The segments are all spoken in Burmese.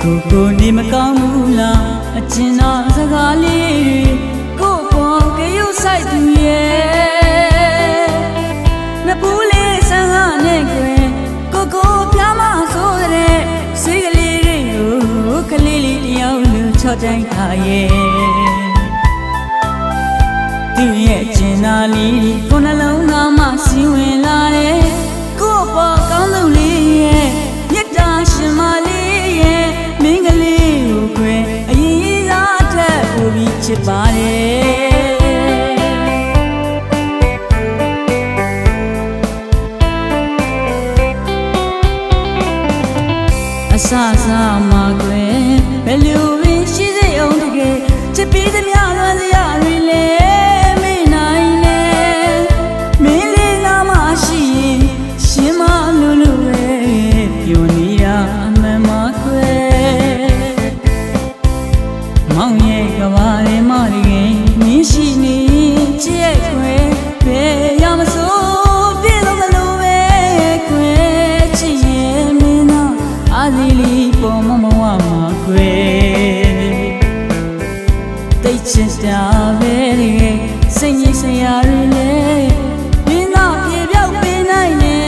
ကိုနေမကောင်းဘူးလားအကျဉ်းတော်စကားလေးကိုပေါ်ကရုဆိုင်သူရဲ့နှစ်ပူးလေးဆန်းကားနဲ့ကွယ်ကိုပြားမဆိုတဲ့စိတ်ကလေးတွေကိုကလေးလေးတယောက်လူချော့တိုင်းထားရဲ့သူရဲ့ကျင်နာလေးကိုနှလုံးသားမှစီဝင်လာတယ်ကိုပေါ်ကောင်းသူလေးရဲ့မြတ်တာရှင်မလေးရဲ့မင်းကလေးကိုခွဲအရင်စားထက်ပိုပြီးချစ်ပါတယ်အဆအဆမှာခွဲဘယ်လိုပင်ရှိစေအောင်တကယ်ချစ်ပြီးသမျှလွမ်းစရာတွေလေမောင်ရဲ့ကဘာရဲမရီမင်းရှိနေချစ်ရဲ့ခွဲဘယ်ရမစိုးပြေလို့မလို့ပဲခွဲချစ်ရဲ့မင်းသားအာဇီလီပေါ်မမဝမှာခွဲတိတ်ချစ်တာပဲစိတ်ကြီးစရာတွေလေမင်းသားပြေပြောက်ပေးနိုင်တယ်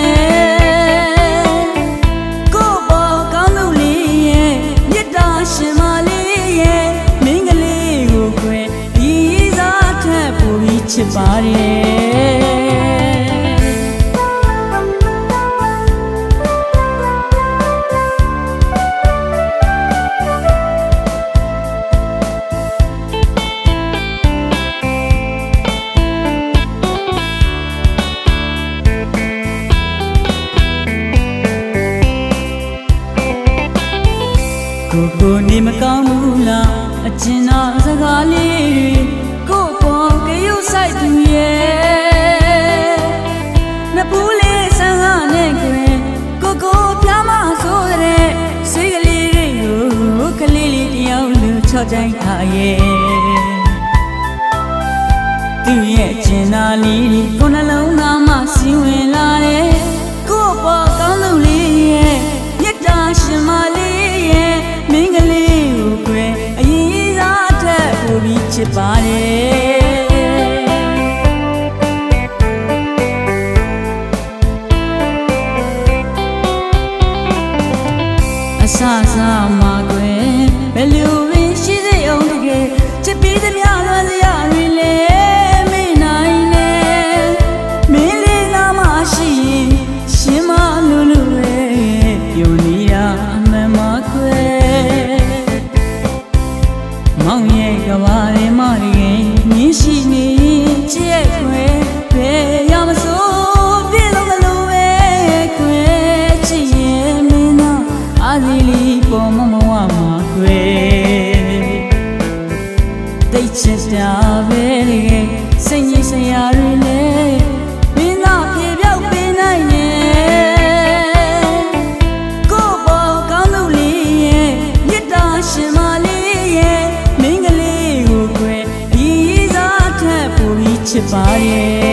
ကိုပေါ်ကောင်းလို့လေးရဲ့မြတ်တာရှင်မလေးရဲ့ချစ်ပါတယ်ကိုနေမကောင်းဘူးလားအကျဉ်းတော်စကားလေးကိုပေါ်ကရုဆိုင်သူရဲ့နှစ်ပူးလေးဆန်းကားနဲ့ကွယ်ကိုပြားမဆိုတဲ့စိတ်ကလေးတွေကိုကလေးလေးတယောက်လူချော့တိုင်းထားရဲ့သူရဲ့ကျင်နာလေးကိုနှလုံးသားမှစီဝင်လာတယ်ကိုပေါ်ကောင်းသူလေးရဲ့မြတ်တာရှင်မလေးရဲ့မင်းကလေးကိုကွယ်အရင်စားထက်ပိုပြီးချစ်ပါတယ်အဆအမှာကွယ်ဘယ်လိုပင်ရှိစေအောင်တကယ်ချစ်ပြီးသမျှလွမ်းစရာတွေလေမေ့နိုင်နဲ့မင်းလေးနာမရှိရင်ရှင်မလူပဲပြိုနေတာအမှန်မှာကွယ်မောင်ရဲ့ကဘာရဲမရီမင်းရှိနေချစ်ရဲ့ခွဲဘယ်ရမစိုးပြေလို့မလို့ပဲခွဲချစ်ရဲ့မင်းသားအာဇီလီပေါ်မမဝမှာခွဲတိတ်ချစ်တာပဲစိတ်ကြီးစရာတွေလေမင်းသားပြေပြောက်ပေးနိုင်ရဲ့ကိုပေါ်ကောင်းလို့လေးရဲ့မြတ်တာရှင်မလေးရဲ့မင်းကလေးကိုခွဲဒီစားထက်ပိုပြီးချစ်ပါတယ်